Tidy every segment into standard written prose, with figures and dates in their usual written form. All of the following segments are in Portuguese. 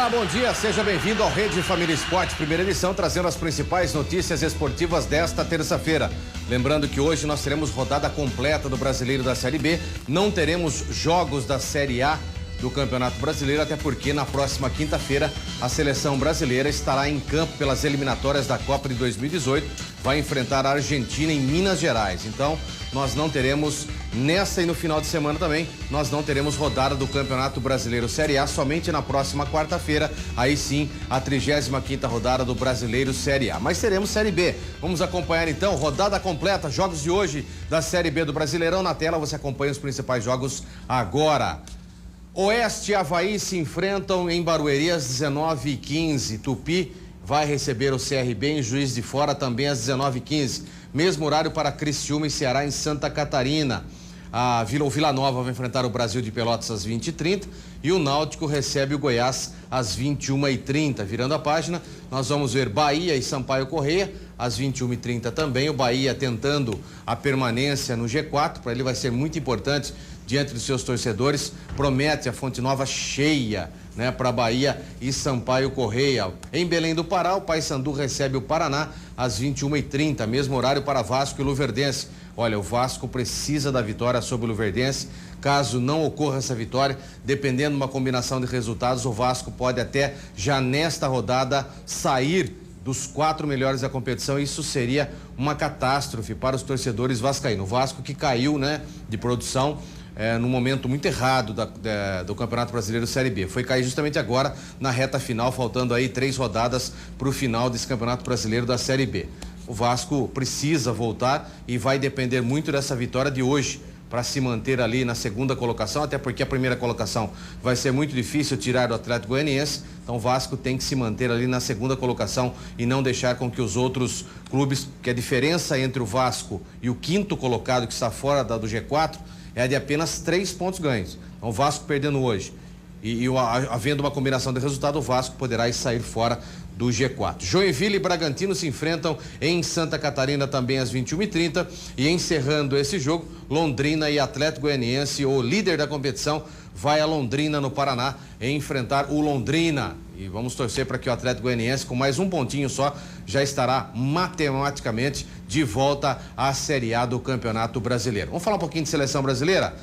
Olá, bom dia, seja bem-vindo ao Rede Família Esporte, primeira edição, trazendo as principais notícias esportivas desta terça-feira. Lembrando que hoje nós teremos rodada completa do Brasileiro da Série B, não teremos jogos da Série A do Campeonato Brasileiro, até porque na próxima quinta-feira a seleção brasileira estará em campo pelas eliminatórias da Copa de 2018, vai enfrentar a Argentina em Minas Gerais. Então, nós não teremos nessa e no final de semana também, nós não teremos rodada do Campeonato Brasileiro Série A, somente na próxima quarta-feira, aí sim, a 35ª rodada do Brasileiro Série A. Mas teremos Série B. Vamos acompanhar então, rodada completa, jogos de hoje da Série B do Brasileirão. Na tela você acompanha os principais jogos agora. Oeste e Avaí se enfrentam em Barueri às 19h15. Tupi vai receber o CRB em Juiz de Fora também às 19h15. Mesmo horário para Criciúma e Ceará em Santa Catarina. O Vila Nova vai enfrentar o Brasil de Pelotas às 20h30 e o Náutico recebe o Goiás às 21h30. Virando a página, nós vamos ver Bahia e Sampaio Corrêa às 21h30 também. O Bahia tentando a permanência no G4, para ele vai ser muito importante diante dos seus torcedores. Promete a Fonte Nova cheia, né, para Bahia e Sampaio Corrêa. Em Belém do Pará, o Paysandu recebe o Paraná às 21h30, mesmo horário para Vasco e Luverdense. Olha, o Vasco precisa da vitória sobre o Luverdense. Caso não ocorra essa vitória, dependendo de uma combinação de resultados, o Vasco pode até já nesta rodada sair dos 4 melhores da competição. Isso seria uma catástrofe para os torcedores vascaínos. O Vasco que caiu, né, de produção num momento muito errado do Campeonato Brasileiro Série B. Foi cair justamente agora na reta final, faltando aí 3 rodadas para o final desse Campeonato Brasileiro da Série B. O Vasco precisa voltar e vai depender muito dessa vitória de hoje para se manter ali na segunda colocação, até porque a primeira colocação vai ser muito difícil tirar do Atlético Goianiense. Então o Vasco tem que se manter ali na segunda colocação e não deixar com que os outros clubes, que a diferença entre o Vasco e o quinto colocado que está fora do G4 é de apenas 3 pontos ganhos. Então o Vasco perdendo hoje e havendo uma combinação de resultado, o Vasco poderá sair fora do G4. Joinville e Bragantino se enfrentam em Santa Catarina também às 21h30 e encerrando esse jogo, Londrina e Atlético Goianiense, o líder da competição, vai a Londrina no Paraná enfrentar o Londrina. E vamos torcer para que o Atlético Goianiense, com mais um pontinho só, já estará matematicamente de volta à Série A do Campeonato Brasileiro. Vamos falar um pouquinho de seleção brasileira,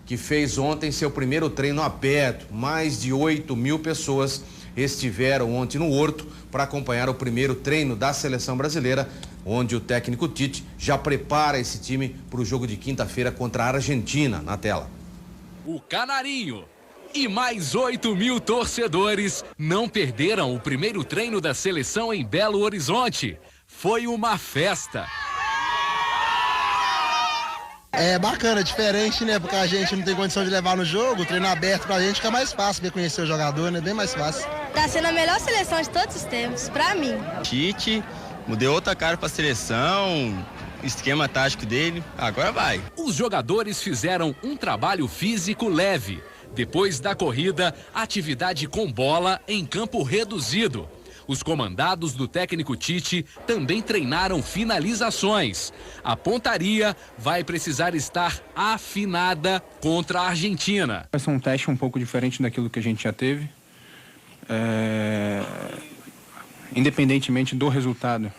que fez ontem seu primeiro treino aberto. Mais de 8.000 pessoas estiveram ontem no Horto para acompanhar o primeiro treino da seleção brasileira, onde o técnico Tite já prepara esse time para o jogo de quinta-feira contra a Argentina. Na tela. O Canarinho e mais 8.000 torcedores não perderam o primeiro treino da seleção em Belo Horizonte. Foi uma festa. É bacana, diferente, né? Porque a gente não tem condição de levar no jogo, o treino aberto pra gente fica mais fácil ver conhecer o jogador, né? Bem mais fácil. Tá sendo a melhor seleção de todos os tempos, pra mim. Tite, mudei outra cara pra seleção, esquema tático dele, agora vai. Os jogadores fizeram um trabalho físico leve. Depois da corrida, atividade com bola em campo reduzido. Os comandados do técnico Tite também treinaram finalizações. A pontaria vai precisar estar afinada contra a Argentina. Vai ser um teste um pouco diferente daquilo que a gente já teve. Independentemente do resultado,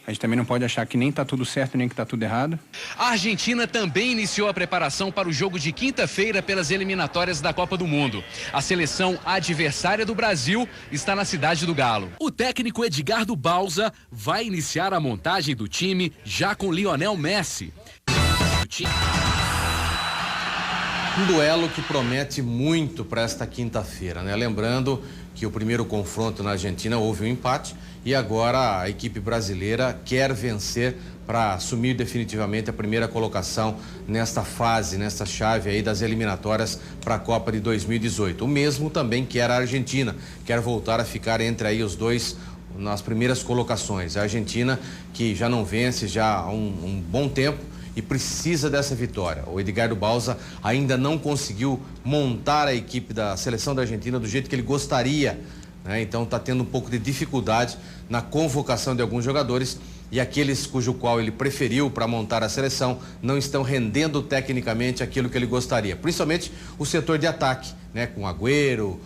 a gente também não pode achar que nem está tudo certo nem que está tudo errado. A Argentina também iniciou a preparação para o jogo de quinta-feira pelas eliminatórias da Copa do Mundo. A seleção adversária do Brasil está na Cidade do Galo. O técnico Edgardo Balsa vai iniciar a montagem do time já com Lionel Messi. Um duelo que promete muito para esta quinta-feira, né? Lembrando que o primeiro confronto na Argentina houve um empate e agora a equipe brasileira quer vencer para assumir definitivamente a primeira colocação nesta fase, nesta chave aí das eliminatórias para a Copa de 2018. O mesmo também quer a Argentina, quer voltar a ficar entre aí os dois nas primeiras colocações. A Argentina que já não vence já há um bom tempo e precisa dessa vitória. O Edgardo Balsa ainda não conseguiu montar a equipe da seleção da Argentina do jeito que ele gostaria, né? Então está tendo um pouco de dificuldade na convocação de alguns jogadores e aqueles cujo qual ele preferiu para montar a seleção não estão rendendo tecnicamente aquilo que ele gostaria, principalmente o setor de ataque, né? Com Agüero,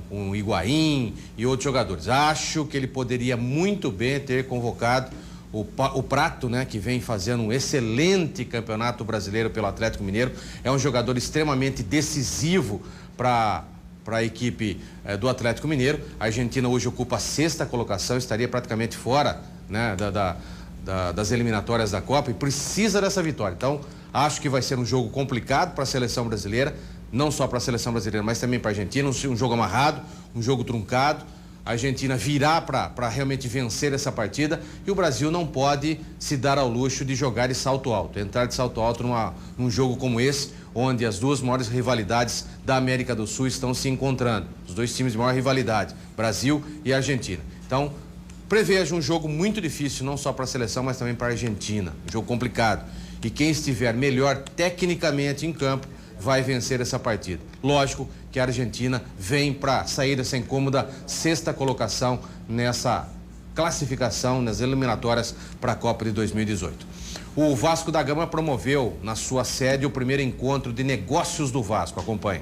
com o Higuaín e outros jogadores. Acho que ele poderia muito bem ter convocado o Prato, né, que vem fazendo um excelente campeonato brasileiro pelo Atlético Mineiro. É um jogador extremamente decisivo para a equipe do Atlético Mineiro. A Argentina hoje ocupa a 6ª colocação, estaria praticamente fora, né, das eliminatórias da Copa e precisa dessa vitória. Então, acho que vai ser um jogo complicado para a seleção brasileira, não só para a seleção brasileira, mas também para a Argentina, um jogo amarrado, um jogo truncado. A Argentina virá para realmente vencer essa partida e o Brasil não pode se dar ao luxo de jogar de salto alto, entrar de salto alto num jogo como esse, onde as duas maiores rivalidades da América do Sul estão se encontrando. Os dois times de maior rivalidade, Brasil e Argentina. Então, prevejo um jogo muito difícil, não só para a seleção, mas também para a Argentina. Um jogo complicado. E quem estiver melhor tecnicamente em campo vai vencer essa partida. Lógico que a Argentina vem para sair dessa incômoda 6ª colocação nessa classificação nas eliminatórias para a Copa de 2018. O Vasco da Gama promoveu na sua sede o primeiro encontro de negócios do Vasco. Acompanhe.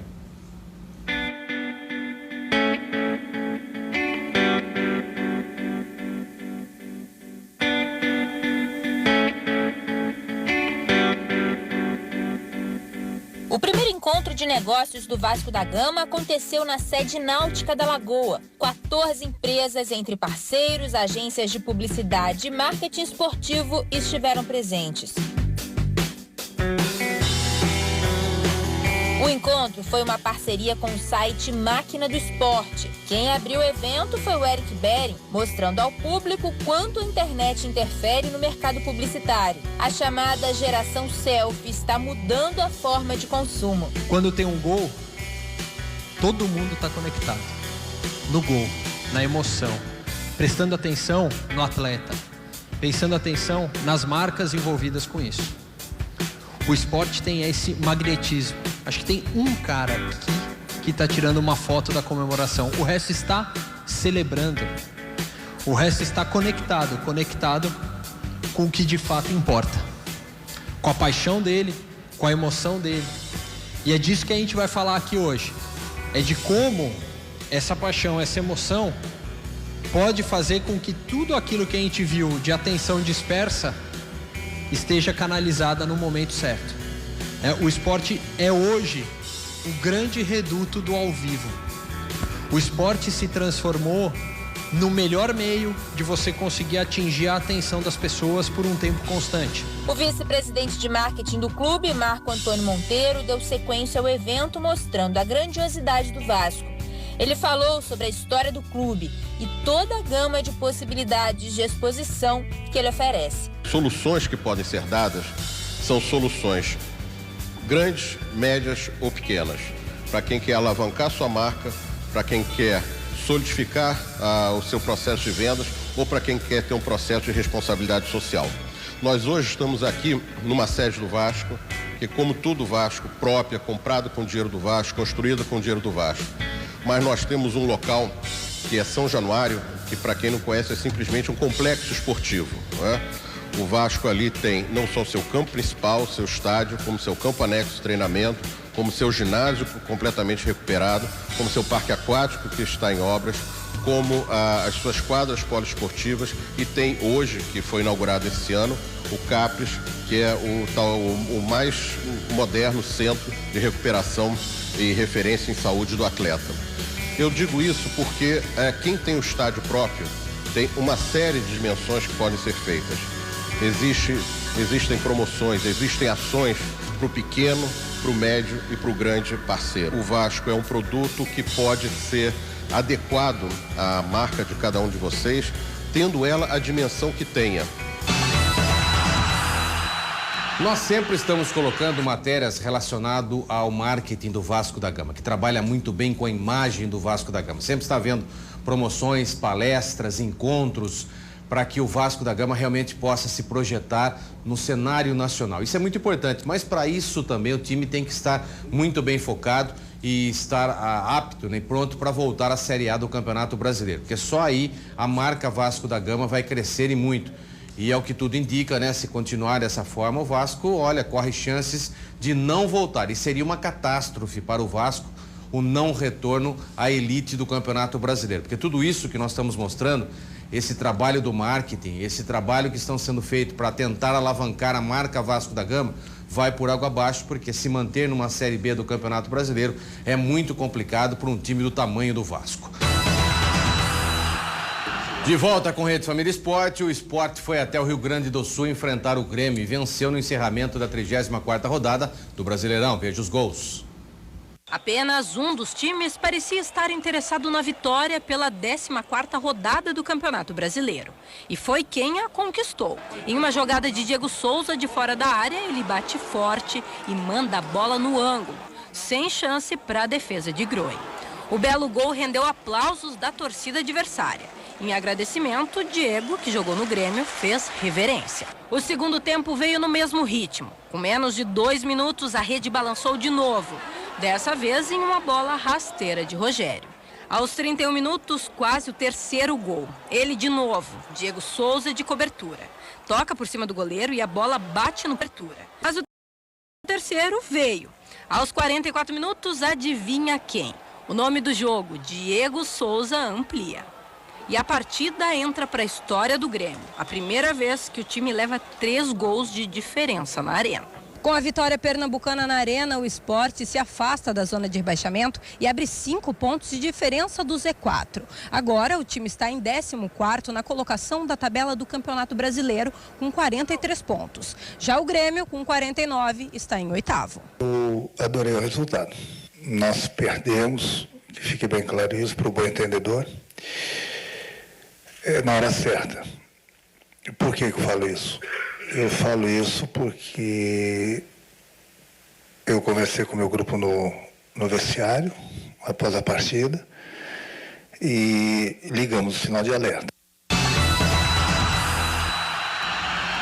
O primeiro encontro de negócios do Vasco da Gama aconteceu na sede náutica da Lagoa. 14 empresas entre parceiros, agências de publicidade e marketing esportivo estiveram presentes. O encontro foi uma parceria com o site Máquina do Esporte. Quem abriu o evento foi o Eric Bering, mostrando ao público quanto a internet interfere no mercado publicitário. A chamada geração selfie está mudando a forma de consumo. Quando tem um gol, todo mundo está conectado. No gol, na emoção, prestando atenção no atleta, prestando atenção nas marcas envolvidas com isso. O esporte tem esse magnetismo. Acho que tem um cara aqui que está tirando uma foto da comemoração. O resto está celebrando. O resto está conectado com o que de fato importa. Com a paixão dele, com a emoção dele. E é disso que a gente vai falar aqui hoje. É de como essa paixão, essa emoção pode fazer com que tudo aquilo que a gente viu de atenção dispersa esteja canalizada no momento certo. O esporte é hoje o grande reduto do ao vivo. O esporte se transformou no melhor meio de você conseguir atingir a atenção das pessoas por um tempo constante. O vice-presidente de marketing do clube, Marco Antônio Monteiro, deu sequência ao evento mostrando a grandiosidade do Vasco. Ele falou sobre a história do clube e toda a gama de possibilidades de exposição que ele oferece. Soluções que podem ser dadas são soluções grandes, médias ou pequenas. Para quem quer alavancar sua marca, para quem quer solidificar o seu processo de vendas ou para quem quer ter um processo de responsabilidade social. Nós hoje estamos aqui numa sede do Vasco, que como tudo Vasco, própria, comprada com dinheiro do Vasco, construída com dinheiro do Vasco. Mas nós temos um local que é São Januário, que para quem não conhece é simplesmente um complexo esportivo, não é? O Vasco ali tem não só o seu campo principal, seu estádio, como seu campo anexo de treinamento, como seu ginásio completamente recuperado, como seu parque aquático que está em obras, como as suas quadras poliesportivas e tem hoje, que foi inaugurado esse ano, o CAPES, que é o mais moderno centro de recuperação e referência em saúde do atleta. Eu digo isso porque quem tem o estádio próprio tem uma série de dimensões que podem ser feitas. Existem promoções, existem ações para o pequeno, para o médio e para o grande parceiro. O Vasco é um produto que pode ser adequado à marca de cada um de vocês, tendo ela a dimensão que tenha. Nós sempre estamos colocando matérias relacionadas ao marketing do Vasco da Gama, que trabalha muito bem com a imagem do Vasco da Gama. Sempre está vendo promoções, palestras, encontros, para que o Vasco da Gama realmente possa se projetar no cenário nacional. Isso é muito importante, mas para isso também o time tem que estar muito bem focado e estar apto, né, pronto para voltar à Série A do Campeonato Brasileiro, porque só aí a marca Vasco da Gama vai crescer e muito. E é o que tudo indica, né? Se continuar dessa forma, o Vasco, olha, corre chances de não voltar. E seria uma catástrofe para o Vasco o não retorno à elite do Campeonato Brasileiro. Porque tudo isso que nós estamos mostrando, esse trabalho do marketing, esse trabalho que estão sendo feito para tentar alavancar a marca Vasco da Gama, vai por água abaixo, porque se manter numa Série B do Campeonato Brasileiro é muito complicado para um time do tamanho do Vasco. De volta com Rede Família Esporte, o Sport foi até o Rio Grande do Sul enfrentar o Grêmio e venceu no encerramento da 34ª rodada do Brasileirão. Veja os gols. Apenas um dos times parecia estar interessado na vitória pela 14ª rodada do Campeonato Brasileiro. E foi quem a conquistou. Em uma jogada de Diego Souza de fora da área, ele bate forte e manda a bola no ângulo, sem chance para a defesa de Groi. O belo gol rendeu aplausos da torcida adversária. Em agradecimento, Diego, que jogou no Grêmio, fez reverência. O segundo tempo veio no mesmo ritmo. Com menos de 2 minutos, a rede balançou de novo. Dessa vez em uma bola rasteira de Rogério. Aos 31 minutos, quase o terceiro gol. Ele de novo, Diego Souza de cobertura. Toca por cima do goleiro e a bola bate no cobertura. Mas o terceiro veio. Aos 44 minutos, adivinha quem? O nome do jogo, Diego Souza, amplia. E a partida entra para a história do Grêmio. A primeira vez que o time leva 3 gols de diferença na arena. Com a vitória pernambucana na arena, o Sport se afasta da zona de rebaixamento e abre 5 pontos de diferença do Z4. Agora o time está em 14º na colocação da tabela do Campeonato Brasileiro com 43 pontos. Já o Grêmio, com 49, está em 8º. Eu adorei o resultado. Nós perdemos, que fique bem claro isso para o bom entendedor, na hora certa. Por que eu falo isso? Eu falo isso porque eu conversei com o meu grupo no vestiário, após a partida, e ligamos o sinal de alerta.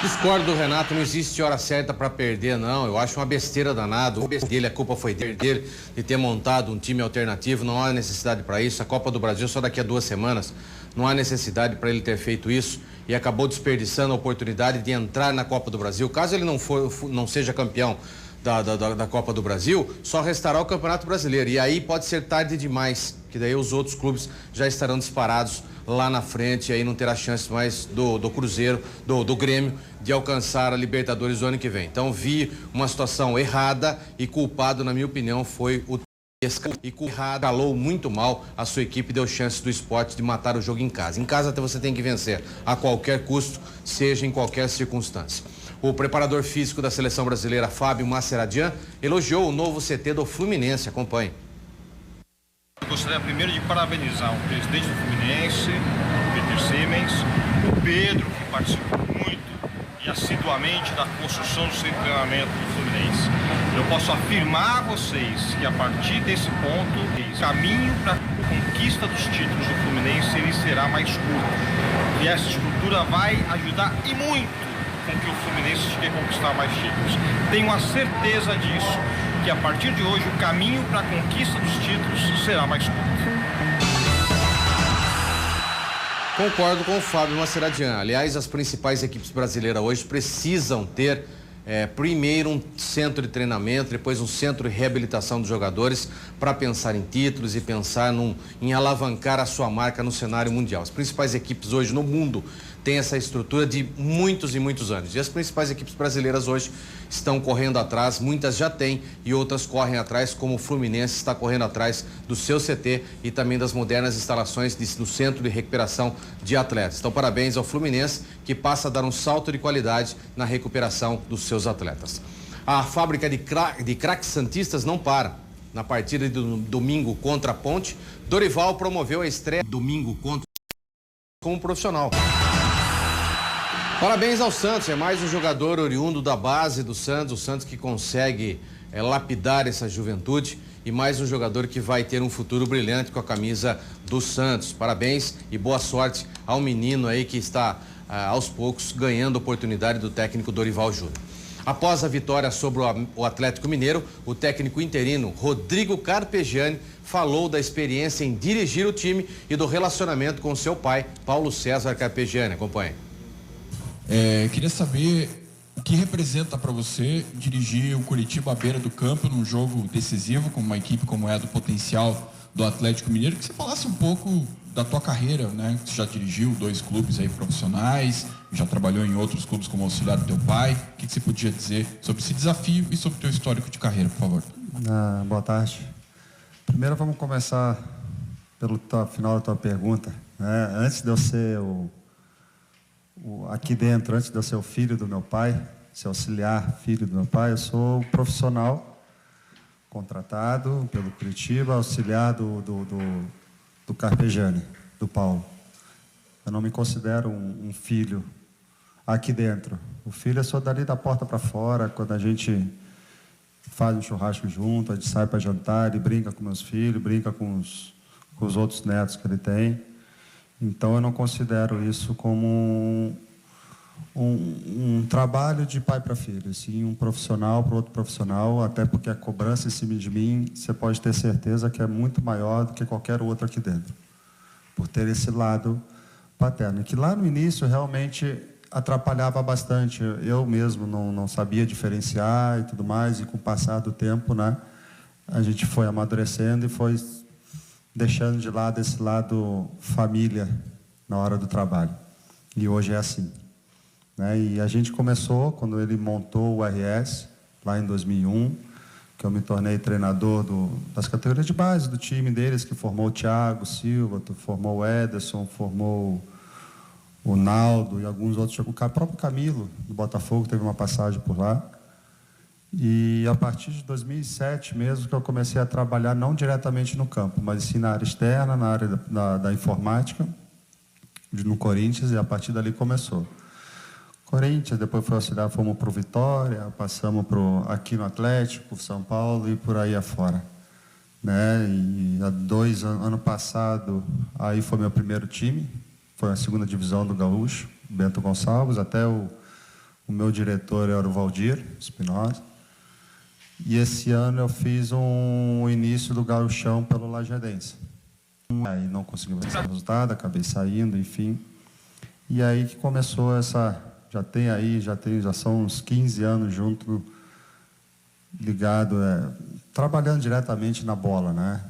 Discordo do Renato, não existe hora certa para perder, não. Eu acho uma besteira danada. A culpa foi dele de ter montado um time alternativo. Não há necessidade para isso. A Copa do Brasil só daqui a 2 semanas. Não há necessidade para ele ter feito isso e acabou desperdiçando a oportunidade de entrar na Copa do Brasil. Caso ele não seja campeão da Copa do Brasil, só restará o Campeonato Brasileiro. E aí pode ser tarde demais, que daí os outros clubes já estarão disparados lá na frente e aí não terá chance mais do Cruzeiro, do Grêmio, de alcançar a Libertadores do ano que vem. Então vi uma situação errada e culpado, na minha opinião, foi o e calou muito mal a sua equipe, deu chance do Sport de matar o jogo em casa. Em casa até você tem que vencer a qualquer custo, seja em qualquer circunstância. O preparador físico da seleção brasileira, Fábio Mascheradian, elogiou o novo CT do Fluminense. Acompanhe. Gostaria primeiro de parabenizar o presidente do Fluminense, o Peter Siemens, o Pedro, que participou muito e assiduamente da construção do centro de treinamento do Fluminense. Eu posso afirmar a vocês que a partir desse ponto, o caminho para a conquista dos títulos do Fluminense ele será mais curto. E essa estrutura vai ajudar e muito com que o Fluminense chegue a conquistar mais títulos. Tenho a certeza disso, que a partir de hoje o caminho para a conquista dos títulos será mais curto. Concordo com o Fábio Mascheradian. Aliás, as principais equipes brasileiras hoje precisam ter primeiro um centro de treinamento, depois um centro de reabilitação dos jogadores para pensar em títulos e pensar em alavancar a sua marca no cenário mundial. As principais equipes hoje no mundo têm essa estrutura de muitos e muitos anos. E as principais equipes brasileiras hoje estão correndo atrás, muitas já têm e outras correm atrás, como o Fluminense está correndo atrás do seu CT e também das modernas instalações do centro de recuperação de atletas. Então, parabéns ao Fluminense, que passa a dar um salto de qualidade na recuperação dos seus atletas. A fábrica de craques santistas não para. Na partida do domingo contra a Ponte, Dorival promoveu a estreia domingo contra como profissional. Parabéns ao Santos, é mais um jogador oriundo da base do Santos, o Santos que consegue lapidar essa juventude e mais um jogador que vai ter um futuro brilhante com a camisa do Santos. Parabéns e boa sorte ao menino aí que está aos poucos ganhando oportunidade do técnico Dorival Júnior. Após a vitória sobre o Atlético Mineiro, o técnico interino Rodrigo Carpegiani falou da experiência em dirigir o time e do relacionamento com seu pai, Paulo César Carpegiani. Acompanhe. Queria saber O que representa para você dirigir o Curitiba à beira do campo num jogo decisivo, com uma equipe como é a do Potencial do Atlético Mineiro? Que você falasse um pouco da tua carreira, né? Você já dirigiu 2 clubes aí profissionais, já trabalhou em outros clubes como auxiliar do teu pai. O que você podia dizer sobre esse desafio e sobre o teu histórico de carreira, por favor? Boa tarde. Primeiro vamos começar pelo final da tua pergunta. Antes de eu ser aqui dentro, antes de eu ser o filho do meu pai, ser auxiliar filho do meu pai, eu sou profissional contratado pelo Curitiba, auxiliar do Carpegiani, do Paulo. Eu não me considero um filho aqui dentro. O filho é só dali da porta para fora, quando a gente faz um churrasco junto, a gente sai para jantar, ele brinca com meus filhos, brinca com os outros netos que ele tem. Então eu não considero isso como um trabalho de pai para filho, sim um profissional para outro profissional, até porque a cobrança em cima de mim, você pode ter certeza que é muito maior do que qualquer outro aqui dentro, por ter esse lado paterno, que lá no início realmente atrapalhava bastante. Eu mesmo não sabia diferenciar e tudo mais, e com o passar do tempo, né, a gente foi amadurecendo e foi deixando de lado esse lado família na hora do trabalho. E hoje é assim. E a gente começou, quando ele montou o RS, lá em 2001, que eu me tornei treinador das categorias de base do time deles, que formou o Thiago Silva, formou o Ederson, formou o Naldo e alguns outros. O próprio Camilo, do Botafogo, teve uma passagem por lá. E a partir de 2007 mesmo que eu comecei a trabalhar, não diretamente no campo, mas sim na área externa, na área da informática, no Corinthians, e a partir dali começou. Corinthians, depois foi auxiliar, fomos para o Vitória, passamos aqui no Atlético, São Paulo e por aí afora. E ano passado, aí foi meu primeiro time, foi a 2ª divisão do Gaúcho, Bento Gonçalves, até o meu diretor era o Valdir Espinosa. E esse ano eu fiz um início do gauchão pelo Lajadense. Aí não consegui mais esse resultado, acabei saindo, enfim. E aí que começou já são uns 15 anos junto, ligado, trabalhando diretamente na bola, né?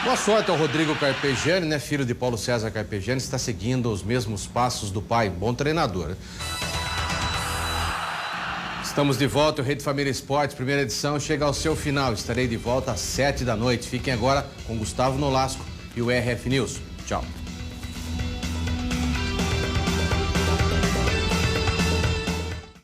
Boa sorte ao Rodrigo Carpegiani, filho de Paulo César Carpegiani, está seguindo os mesmos passos do pai, bom treinador. Estamos de volta, o Rede Família Esportes, primeira edição, chega ao seu final. Estarei de volta às 7 da noite. Fiquem agora com Gustavo Nolasco e o RF News. Tchau.